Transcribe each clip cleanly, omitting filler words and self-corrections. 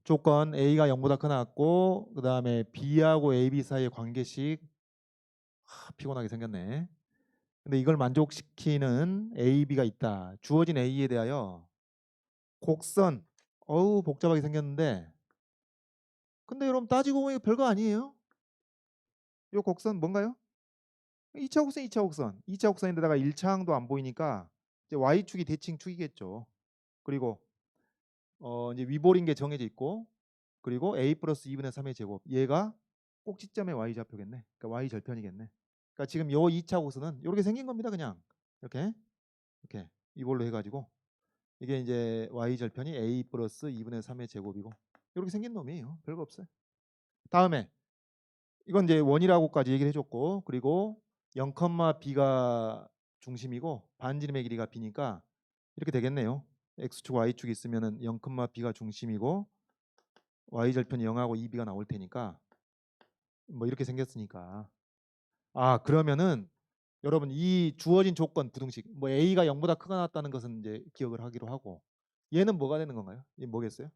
조건 A가 0보다 크나 같고 그 다음에 B하고 AB 사이의 관계식 피곤하게 생겼네. 근데 이걸 만족시키는 A, B가 있다. 주어진 A에 대하여 곡선 어우 복잡하게 생겼는데 근데 여러분 따지고 보면 별거 아니에요. 이 곡선 뭔가요? 2차 곡선, 2차 곡선. 2차 곡선인데다가 1차 항도 안 보이니까 이제 Y축이 대칭 축이겠죠. 그리고 이제 위볼인 게 정해져 있고 그리고 A 플러스 2분의 3의 제곱 얘가 꼭지점의 Y좌표겠네. 그러니까 Y절편이겠네. 그러니까 지금 요 2차 곡선은 이렇게 생긴 겁니다. 그냥 이렇게 이걸로 해가지고 이게 이제 Y절편이 A 플러스 2분의 3의 제곱이고 이렇게 생긴 놈이에요. 별거 없어요. 다음에 이건 이제 원이라고까지 얘기를 해줬고 그리고 0, B가 중심이고 반지름의 길이가 B니까 이렇게 되겠네요. X축, Y축이 있으면은 0, B가 중심이고 Y절편이 0하고 2B가 나올 테니까 뭐 이렇게 생겼으니까 그러면은 여러분 이 주어진 조건 부등식 뭐 A가 0보다 크거나 같다는 것은 이제 기억을 하기로 하고 얘는 뭐가 되는 건가요? 이게 뭐겠어요?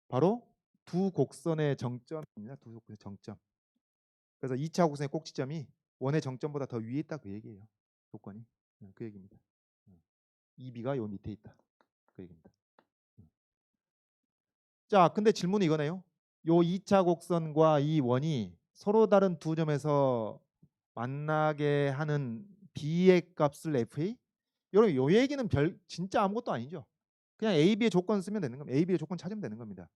바로 두 곡선의 정점입니다. 두 곡선의 정점. 그래서 2차 곡선의 꼭지점이 원의 정점보다 더 위에 있다 그 얘기예요. 조건이. 그 얘기입니다. 2B가 요 밑에 있다. 그 얘기입니다. 자, 근데 질문이 이거네요. 요 2차 곡선과 이 원이 서로 다른 두 점에서 만나게 하는 B의 값을 FA? 여러분 요 얘기는 진짜 아무것도 아니죠. 그냥 A, B의 조건 쓰면 되는 겁니다. A, B의 조건 찾으면 되는 겁니다.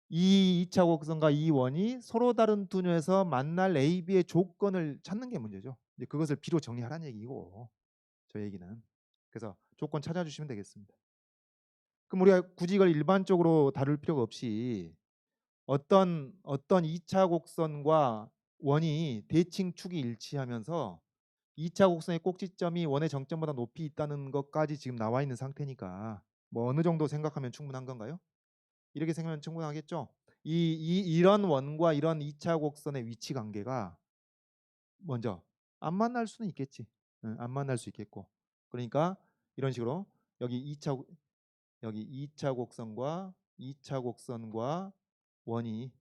이 2차 곡선과 이 원이 서로 다른 두 점에서 만날 A, B의 조건을 찾는 게 문제죠. 이제 그것을 B로 정리하라는 얘기고 저 얘기는. 그래서 조건 찾아주시면 되겠습니다. 그럼 우리가 굳이 이걸 일반적으로 다룰 필요가 없이 어떤 2차 곡선과 원이 대칭 축이 일치하면서 2차 곡선의 꼭지점이 원의 정점보다 높이 있다는 것까지 지금 나와 있는 상태니까 뭐 어느 정도 생각하면 충분한 건가요? 이렇게 생각하면 충분하겠죠? 이런 원과 이런 2차 곡선의 위치 관계가 먼저 안 만날 수는 있겠지. 안 만날 수 있겠고. 그러니까 이런 식으로 여기 2차 곡선과 2차 곡선과 원이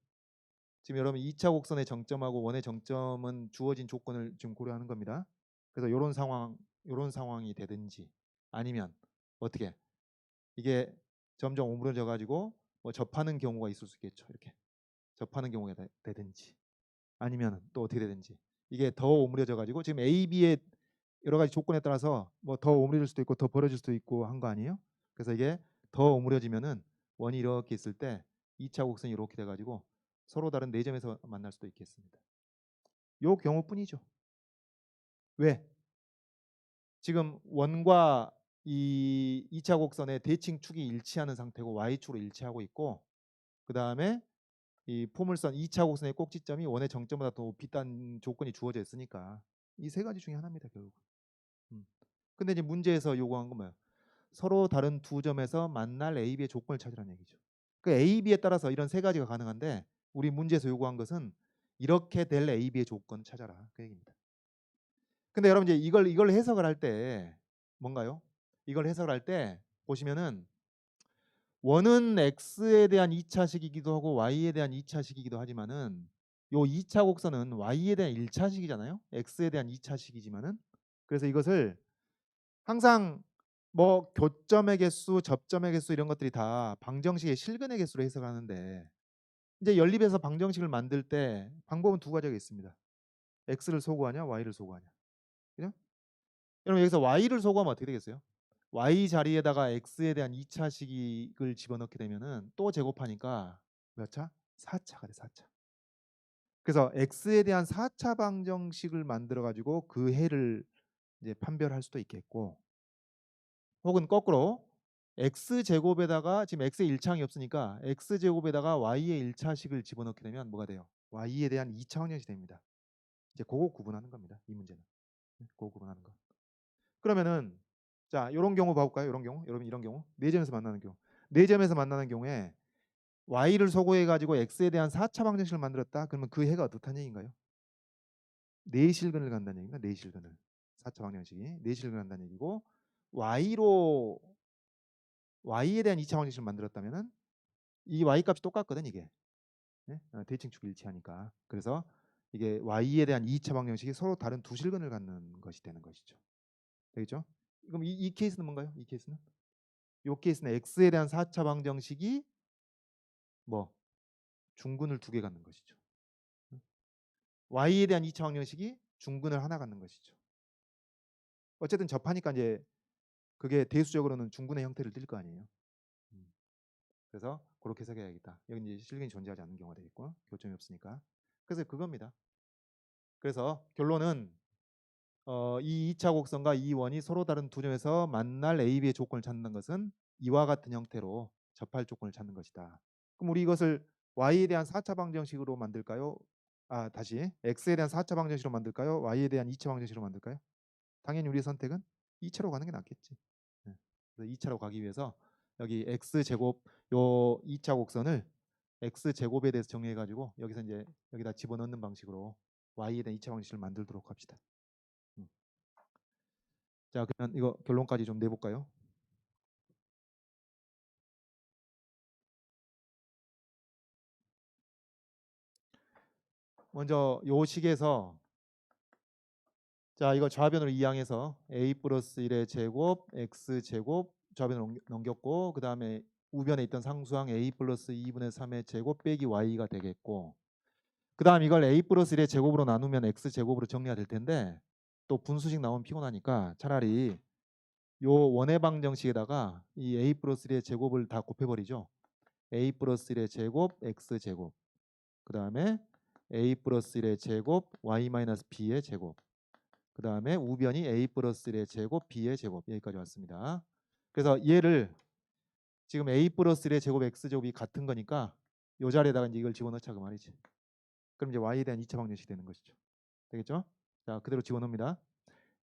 지금 여러분 2차 곡선의 정점하고 원의 정점은 주어진 조건을 지금 고려하는 겁니다. 그래서 이런 상황이 되든지 아니면 어떻게 이게 점점 오므려져 가지고 뭐 접하는 경우가 있을 수 있겠죠. 이렇게 접하는 경우가 되든지 아니면 또 어떻게 되든지 이게 더 오므려져 가지고 지금 A, B의 여러 가지 조건에 따라서 뭐 더 오므려질 수도 있고 더 벌어질 수도 있고 한 거 아니에요? 그래서 이게 더 오므려지면은 원이 이렇게 있을 때 2차 곡선이 이렇게 돼 가지고 서로 다른 네 점에서 만날 수도 있겠습니다. 요 경우뿐이죠. 왜? 지금 원과 이 2차 곡선의 대칭 축이 일치하는 상태고 Y축으로 일치하고 있고 그 다음에 이 포물선 2차 곡선의 꼭지점이 원의 정점보다 더 높이 있다는 조건이 주어져 있으니까 이 세 가지 중에 하나입니다. 결국. 음. 근데 이제 문제에서 요구한 건 뭐예요? 서로 다른 두 점에서 만날 A, B의 조건을 찾으라는 얘기죠. 그 A, B에 따라서 이런 세 가지가 가능한데 우리 문제에서 요구한 것은 이렇게 될 A, B의 조건을 찾아라 그 얘기입니다. 근데 여러분 이제 이걸 해석을 할 때 뭔가요? 이걸 해석을 할 때 보시면은 원은 x에 대한 2차식이기도 하고 y에 대한 2차식이기도 하지만은 요 2차 곡선은 y에 대한 1차식이잖아요. x에 대한 2차식이지만은 그래서 이것을 항상 뭐 교점의 개수, 접점의 개수 이런 것들이 다 방정식의 실근의 개수로 해석하는데 이제 연립에서 방정식을 만들 때 방법은 두 가지가 있습니다. x를 소구하냐, y를 소구하냐. 그죠? 여러분 여기서 y를 소구하면 어떻게 되겠어요? y 자리에다가 x에 대한 2차식을 집어넣게 되면은 또 제곱하니까 몇 차? 4차가 돼, 4차. 그래서 x에 대한 4차 방정식을 만들어 가지고 그 해를 이제 판별할 수도 있겠고 혹은 거꾸로 x 제곱에다가 지금 x의 1차항이 없으니까 x 제곱에다가 y의 1차식을 집어넣게 되면 뭐가 돼요? y에 대한 2차 방정식이 됩니다. 이제 그거 구분하는 겁니다. 이 문제는. 그거 구분하는 거. 그러면은 자, 이런 경우 봐볼까요? 이런 경우, 여러분 이런 경우 네 점에서 만나는 경우, 네 점에서 만나는 경우에 y를 소구해 가지고 x에 대한 4차 방정식을 만들었다. 그러면 그 해가 어떻다는 얘기인가요? 내실근을 간다는 얘기인가? 내실근을 4차 방정식이 내실근을 간다는 얘기고, y로 y에 대한 2차 방정식을 만들었다면은 이 y 값이 똑같거든 이게. 네? 대칭축이 일치하니까. 그래서 이게 y에 대한 2차 방정식이 서로 다른 두 실근을 갖는 것이 되는 것이죠. 되겠죠? 그럼 이 케이스는 뭔가요? 이 케이스는? 이 케이스는 x에 대한 4차 방정식이 뭐 중근을 두 개 갖는 것이죠. y에 대한 2차 방정식이 중근을 하나 갖는 것이죠. 어쨌든 접하니까 이제 그게 대수적으로는 중근의 형태를 띌 거 아니에요. 그래서 그렇게 해석해야겠다. 여기 이제 실근이 존재하지 않는 경우가 되겠고 교점이 없으니까. 그래서 그겁니다. 그래서 결론은 이 2차 곡선과 이 원이 서로 다른 두 점에서 만날 A, B의 조건을 찾는 것은 이와 같은 형태로 접할 조건을 찾는 것이다. 그럼 우리 이것을 Y에 대한 4차 방정식으로 만들까요? 다시 X에 대한 4차 방정식으로 만들까요? Y에 대한 2차 방정식으로 만들까요? 당연히 우리의 선택은 2차로 가는 게 낫겠지. 네. 그래서 2차로 가기 위해서 여기 X제곱 요 2차 곡선을 X제곱에 대해서 정리해 가지고 여기서 이제 여기다 집어넣는 방식으로 Y에 대한 2차 방정식을 만들도록 합시다. 자, 그러면 이거 결론까지 좀 내볼까요? 먼저 요 식에서 자, 이거 좌변으로 이항해서 a 플러스 1의 제곱 x 제곱 좌변으로 넘겼고 그 다음에 우변에 있던 상수항 a 플러스 2분의 3의 제곱 빼기 y가 되겠고 그 다음 이걸 a 플러스 1의 제곱으로 나누면 x 제곱으로 정리가 될 텐데 또 분수식 나오면 피곤하니까 차라리 요 원의 방정식에다가 이 a 플러스 1의 제곱을 다 곱해버리죠. a 플러스 1의 제곱 x 제곱 그 다음에 a 플러스 1의 제곱 y 마이너스 b의 제곱 그 다음에 우변이 a 플러스 1의 제곱 b의 제곱 여기까지 왔습니다. 그래서 얘를 지금 a 플러스 1의 제곱 x 제곱이 같은 거니까 이 자리에다가 이제 이걸 집어넣자 그 말이지. 그럼 이제 y에 대한 2차 방정식이 되는 것이죠. 되겠죠? 자, 그대로 집어넣습니다.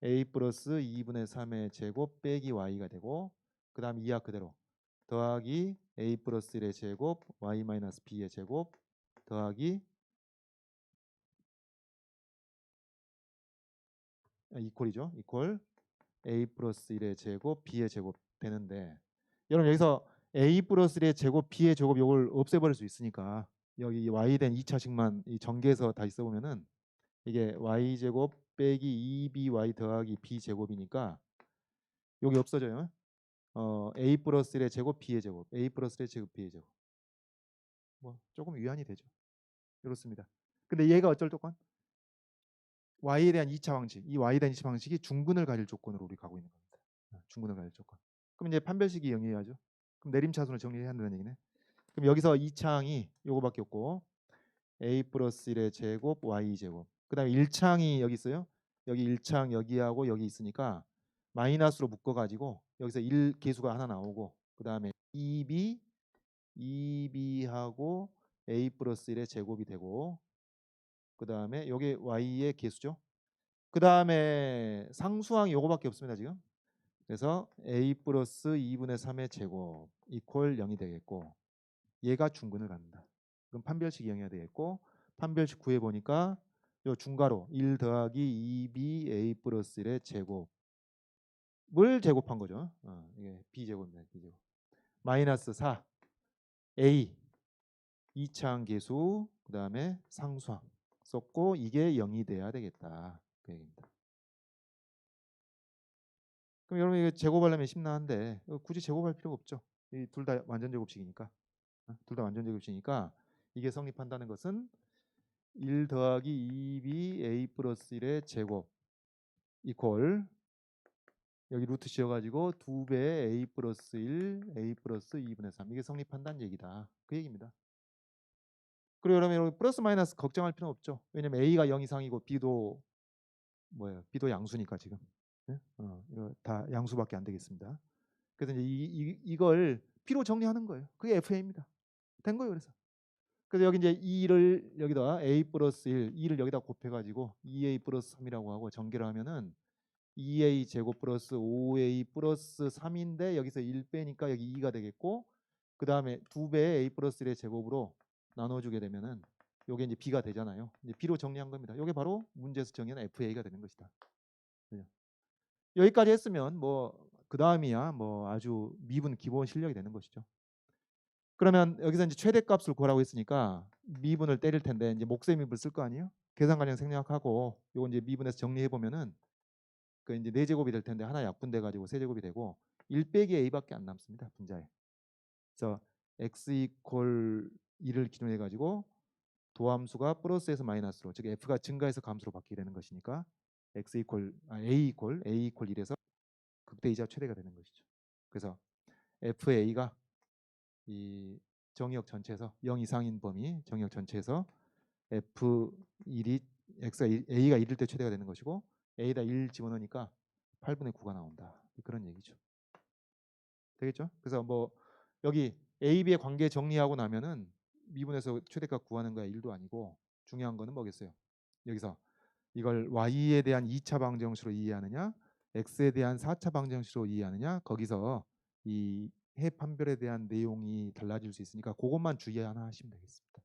a 플러스 2분의 3의 제곱 빼기 y가 되고 그 다음 이하 그대로 더하기 a 플러스 1의 제곱 y 마이너스 b의 제곱 더하기 이퀄이죠. 이퀄 a 플러스 1의 제곱 b의 제곱 되는데 여러분 여기서 a 플러스 1의 제곱 b의 제곱 이걸 없애버릴 수 있으니까 여기 y 된 2차식만 이 전개해서 다시 써보면은 이게 y 제곱 빼기 2by 더하기 b 제곱이니까 여기 없어져요. a 플러스 1의 제곱 b의 제곱 a 플러스 1의 제곱 b의 제곱 뭐 조금 위안이 되죠. 이렇습니다. 근데 얘가 어쩔 조건? y에 대한 2차 방식 이 y에 대한 2차 방식이 중근을 가질 조건으로 우리 가고 있는 겁니다. 중근을 가질 조건. 그럼 이제 판별식이 영위해야죠. 그럼 내림차순을 정리해야 한다는 얘기네. 그럼 여기서 2차항이 요거밖에 없고 a 플러스 1의 제곱 y 제곱 그 다음에 1차항이 여기 있어요. 여기 1차항 여기하고 여기 있으니까 마이너스로 묶어가지고 여기서 1 계수가 하나 나오고 그 다음에 2b하고 a 플러스 1의 제곱이 되고 그 다음에 요게 y의 계수죠. 그 다음에 상수항이 요거밖에 없습니다 지금. 그래서 a 플러스 2분의 3의 제곱 이퀄 0이 되겠고 얘가 중근을 갖는다. 그럼 판별식이 0이어야 되겠고 판별식 구해보니까 요 중괄호 1 더하기 2b a 플러스 1의 제곱을 제곱한 거죠. 이게 b제곱입니다. b제곱. 마이너스 4 a 2차항 계수 그 다음에 상수항 썼고 이게 0이 돼야 되겠다. 그 얘기입니다. 그럼 여러분 이거 제곱하려면 심란한데 굳이 제곱할 필요가 없죠. 이 둘 다 완전 제곱식이니까. 둘 다 완전 제곱식이니까 이게 성립한다는 것은 1 더하기 2b a 플러스 1의 제곱 이퀄 여기 루트 씌워가지고 2배 a 플러스 1 a 플러스 2분의 3 이게 성립한다는 얘기다. 그 얘기입니다. 그리고 여러분 플러스 마이너스 걱정할 필요는 없죠. 왜냐면 a가 0 이상이고 b도 뭐예요? b도 양수니까 지금. 네? 이거 다 양수밖에 안 되겠습니다. 그래서 이제 이걸 p로 정리하는 거예요. 그게 FA입니다. 된 거예요. 그래서 여기 이제 2를 여기다 a 플러스 1, 2를 여기다 곱해가지고 2a 플러스 3이라고 하고 전개를 하면은 2a 제곱 플러스 5a 플러스 3인데 여기서 1 빼니까 여기 2가 되겠고 그 다음에 2배의 a 플러스 1의 제곱으로 나눠주게 되면은 요게 이제 b가 되잖아요. 이제 b로 정리한 겁니다. 요게 바로 문제에서 정의한 FA가 되는 것이다. 여기까지 했으면 뭐 그 다음이야 뭐 아주 미분 기본 실력이 되는 것이죠. 그러면 여기서 이제 최대값을 구하라고 했으니까 미분을 때릴 텐데 이제 목세 미분을 쓸 거 아니에요? 계산관령 생략하고 요거 이제 미분해서 정리해 보면은 그 이제 4제곱이 될 텐데 하나 약분돼 가지고 세제곱이 되고 1 빼기 a밖에 안 남습니다. 분자에. 그래서 x 이퀄 2를 기준으로 해 가지고 도함수가 플러스에서 마이너스로, 즉 f가 증가해서 감소로 바뀌게 되는 것이니까 a 이퀄 1에서 극대이자 최대가 되는 것이죠. 그래서 fa가 이 정의역 전체에서 0 이상인 범위 정의역 전체에서 f1이 a가 1일 때 최대가 되는 것이고 a에다 1 집어넣으니까 8분의 9가 나온다. 그런 얘기죠. 되겠죠? 그래서 뭐 여기 a, b의 관계 정리하고 나면은 미분에서 최대값 구하는 거야 1도 아니고 중요한 거는 뭐겠어요? 여기서 이걸 y에 대한 2차 방정식으로 이해하느냐 x에 대한 4차 방정식으로 이해하느냐 거기서 이 해 판별에 대한 내용이 달라질 수 있으니까 그것만 주의 하나 하시면 되겠습니다.